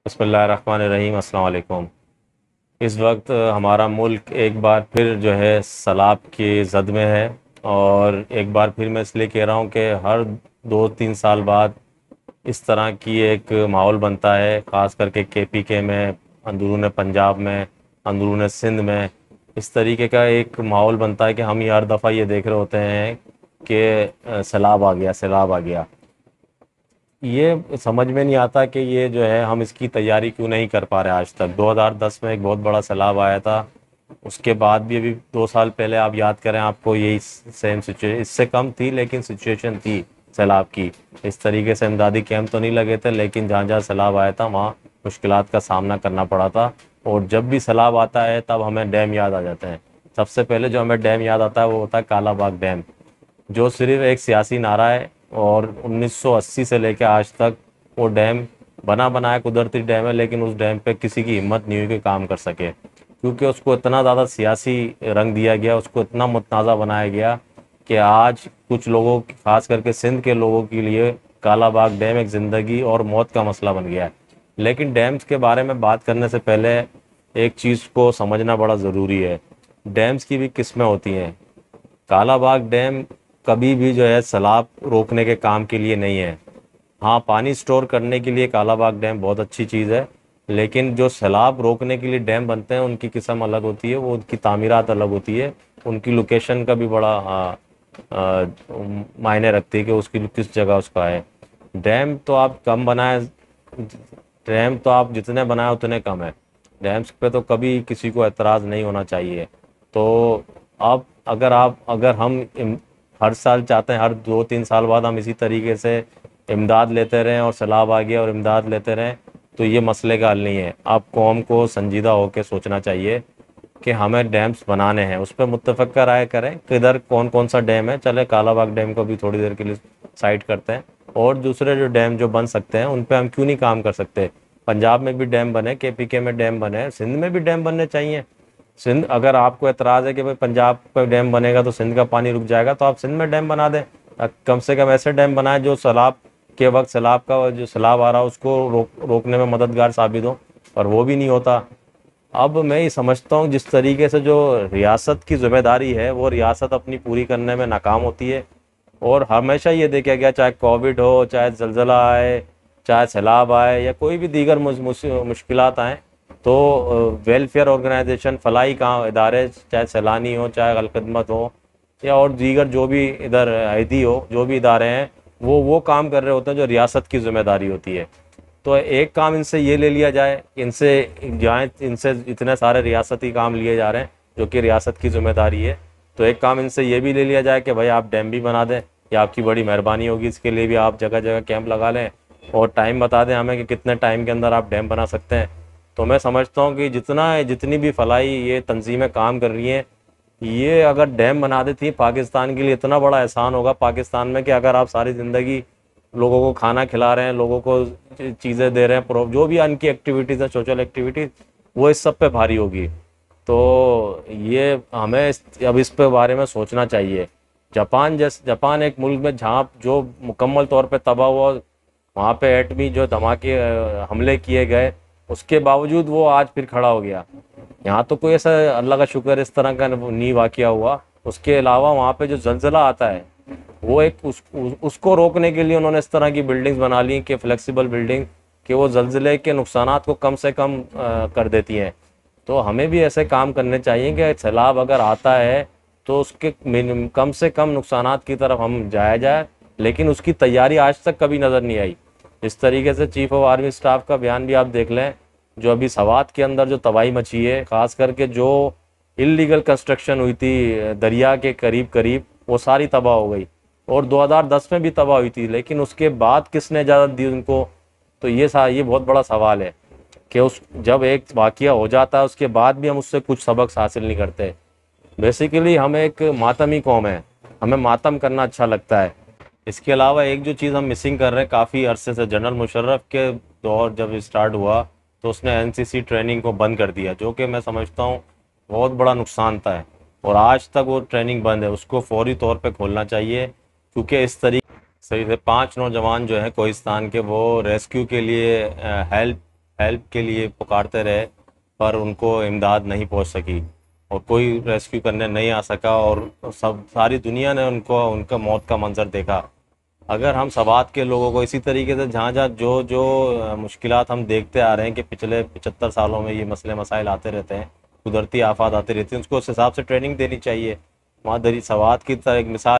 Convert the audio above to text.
بسم اللہ الرحمن الرحیم۔ السلام علیکم۔ اس وقت ہمارا ملک ایک بار پھر جو ہے سیلاب کی زد میں ہے، اور ایک بار پھر میں اس لیے کہہ رہا ہوں کہ ہر 2-3 سال بعد اس طرح کی ایک ماحول بنتا ہے، خاص کر کے KPK میں، اندرون پنجاب میں، اندرون سندھ میں اس طریقے کا ایک ماحول بنتا ہے کہ ہم ہر دفعہ یہ دیکھ رہے ہوتے ہیں کہ سیلاب آ گیا، سیلاب آ گیا۔ یہ سمجھ میں نہیں آتا کہ یہ جو ہے ہم اس کی تیاری کیوں نہیں کر پا رہے آج تک۔ 2010 میں ایک بہت بڑا سیلاب آیا تھا، اس کے بعد بھی ابھی 2 سال پہلے آپ یاد کریں، آپ کو یہی سیم سچویشن، اس سے کم تھی لیکن سچویشن تھی سیلاب کی۔ اس طریقے سے امدادی کیمپ تو نہیں لگے تھے، لیکن جہاں جہاں سیلاب آیا تھا وہاں مشکلات کا سامنا کرنا پڑا تھا۔ اور جب بھی سیلاب آتا ہے تب ہمیں ڈیم یاد آ جاتے ہیں۔ سب سے پہلے جو ہمیں ڈیم یاد آتا ہے وہ ہوتا ہے کالا باغ ڈیم، جو صرف ایک سیاسی نعرہ ہے، اور 1980 سے لے کے آج تک وہ ڈیم بنا بنایا قدرتی ڈیم ہے، لیکن اس ڈیم پہ کسی کی ہمت نہیں ہوئی کہ کام کر سکے، کیونکہ اس کو اتنا زیادہ سیاسی رنگ دیا گیا، اس کو اتنا متنازع بنایا گیا کہ آج کچھ لوگوں، خاص کر کے سندھ کے لوگوں کے لیے کالا باغ ڈیم ایک زندگی اور موت کا مسئلہ بن گیا ہے۔ لیکن ڈیمز کے بارے میں بات کرنے سے پہلے ایک چیز کو سمجھنا بڑا ضروری ہے۔ ڈیمز کی بھی قسمیں ہوتی ہیں۔ کالا باغ ڈیم کبھی بھی جو ہے سیلاب روکنے کے کام کے لیے نہیں ہے۔ ہاں، پانی سٹور کرنے کے لیے کالا باغ ڈیم بہت اچھی چیز ہے، لیکن جو سیلاب روکنے کے لیے ڈیم بنتے ہیں ان کی قسم الگ ہوتی ہے، وہ ان کی تعمیرات الگ ہوتی ہے، ان کی لوکیشن کا بھی بڑا معنی رکھتی ہے کہ اس کی کس جگہ اس کا ہے۔ ڈیم تو آپ کم بنائیں، ڈیم تو آپ جتنے بنائیں اتنے کم ہے۔ ڈیمز پہ تو کبھی کسی کو اعتراض نہیں ہونا چاہیے۔ تو اب اگر ہم ہر سال چاہتے ہیں، ہر 2-3 سال بعد ہم اسی طریقے سے امداد لیتے رہیں اور سیلاب آ گیا اور امداد لیتے رہیں، تو یہ مسئلے کا حل نہیں ہے۔ اب قوم کو سنجیدہ ہو کے سوچنا چاہیے کہ ہمیں ڈیمز بنانے ہیں، اس پہ متفقہ رائے کریں کہ ادھر کون کون سا ڈیم ہے۔ چلے کالا باغ ڈیم کو بھی تھوڑی دیر کے لیے سائڈ کرتے ہیں، اور دوسرے جو ڈیم جو بن سکتے ہیں ان پہ ہم کیوں نہیں کام کر سکتے۔ پنجاب میں بھی ڈیم بنے، KPK میں ڈیم بنے، سندھ میں بھی ڈیم بننے چاہیے۔ سندھ، اگر آپ کو اعتراض ہے کہ بھائی پنجاب پہ ڈیم بنے گا تو سندھ کا پانی رک جائے گا، تو آپ سندھ میں ڈیم بنا دیں۔ کم سے کم ایسے ڈیم بنائیں جو سیلاب کے وقت، جو سیلاب آ رہا ہو اس کو روکنے میں مددگار ثابت ہو، اور وہ بھی نہیں ہوتا۔ اب میں یہ سمجھتا ہوں جس طریقے سے جو ریاست کی ذمہ داری ہے وہ ریاست اپنی پوری کرنے میں ناکام ہوتی ہے، اور ہمیشہ یہ دیکھا گیا، چاہے کووڈ ہو، چاہے زلزلہ آئے، چاہے سیلاب آئے، یا کوئی بھی دیگر مشکلات آئیں، تو ویلفیئر آرگنائزیشن، فلاحی ادارے، چاہے سیلانی ہو، چاہے الخدمت ہو، یا اور دیگر جو بھی ادھر عیدی ہو، جو بھی ادارے ہیں، وہ کام کر رہے ہوتے ہیں جو ریاست کی ذمہ داری ہوتی ہے۔ تو ایک کام ان سے یہ لے لیا جائے، ان سے اتنے سارے ریاستی کام لیے جا رہے ہیں جو کہ ریاست کی ذمہ داری ہے، تو ایک کام ان سے یہ بھی لے لیا جائے کہ بھائی آپ ڈیم بھی بنا دیں، یا آپ کی بڑی مہربانی ہوگی، اس کے لیے بھی آپ جگہ جگہ کیمپ لگا لیں اور ٹائم بتا دیں ہمیں کہ کتنے ٹائم کے اندر آپ ڈیم بنا سکتے ہیں۔ تو میں سمجھتا ہوں کہ جتنی بھی فلاحی یہ تنظیمیں کام کر رہی ہیں، یہ اگر ڈیم بنا دیتی ہیں، پاکستان کے لیے اتنا بڑا احسان ہوگا پاکستان میں، کہ اگر آپ ساری زندگی لوگوں کو کھانا کھلا رہے ہیں، لوگوں کو چیزیں دے رہے ہیں، جو بھی ان کی ایکٹیویٹیز ہیں، سوشل ایکٹیویٹیز، وہ اس سب پہ بھاری ہوگی۔ تو یہ ہمیں اب اس پہ بارے میں سوچنا چاہیے۔ جاپان ایک ملک میں جہاں جو مکمل طور پہ تباہ ہوا، وہاں پہ ایٹمی جو دھماکے حملے کیے گئے، اس کے باوجود وہ آج پھر کھڑا ہو گیا۔ یہاں تو کوئی ایسا، اللہ کا شکر، اس طرح کا نہیں واقعہ ہوا۔ اس کے علاوہ وہاں پہ جو زلزلہ آتا ہے، وہ اس کو روکنے کے لیے انہوں نے اس طرح کی بلڈنگز بنا لی کہ فلیکسیبل بلڈنگ، کہ وہ زلزلے کے نقصانات کو کم سے کم کر دیتی ہیں۔ تو ہمیں بھی ایسے کام کرنے چاہیے کہ سیلاب اگر آتا ہے تو اس کے کم سے کم نقصانات کی طرف ہم جایا جائے، لیکن اس کی تیاری آج تک کبھی نظر نہیں آئی۔ اس طریقے سے چیف آف آرمی اسٹاف کا بیان بھی آپ دیکھ لیں، جو ابھی سوات کے اندر جو تباہی مچی ہے، خاص کر کے جو اللیگل کنسٹرکشن ہوئی تھی دریا کے قریب، وہ ساری تباہ ہو گئی، اور 2010 میں بھی تباہ ہوئی تھی، لیکن اس کے بعد کس نے اجازت دی ان کو؟ تو یہ بہت بڑا سوال ہے کہ جب ایک واقعہ ہو جاتا ہے اس کے بعد بھی ہم اس سے کچھ سبق حاصل نہیں کرتے۔ بیسیکلی ہم ایک ماتمی قوم ہے، ہمیں ماتم کرنا اچھا لگتا ہے۔ اس کے علاوہ ایک جو چیز ہم مسنگ کر رہے ہیں کافی عرصے سے، جنرل مشرف کے دور جب اسٹارٹ ہوا تو اس نے NCC ٹریننگ کو بند کر دیا، جو کہ میں سمجھتا ہوں بہت بڑا نقصان تھا، اور آج تک وہ ٹریننگ بند ہے۔ اس کو فوری طور پہ کھولنا چاہیے، کیونکہ اس طریقے سے 5 نوجوان جو ہیں کوہستان کے، وہ ریسکیو کے لیے ہیلپ ہیلپ کے لیے پکارتے رہے پر ان کو امداد نہیں پہنچ سکی اور کوئی ریسکیو کرنے نہیں آ سکا، اور ساری دنیا نے ان کا موت کا منظر دیکھا۔ اگر ہم سوات کے لوگوں کو اسی طریقے سے جہاں جہاں جو مشکلات ہم دیکھتے آ رہے ہیں کہ پچھلے 75 سالوں میں یہ مسئلے مسائل آتے رہتے ہیں، قدرتی آفات آتے رہتی ہیں، اس کو اس حساب سے ٹریننگ دینی چاہیے۔ وہاں سوات کی طرح ایک مثال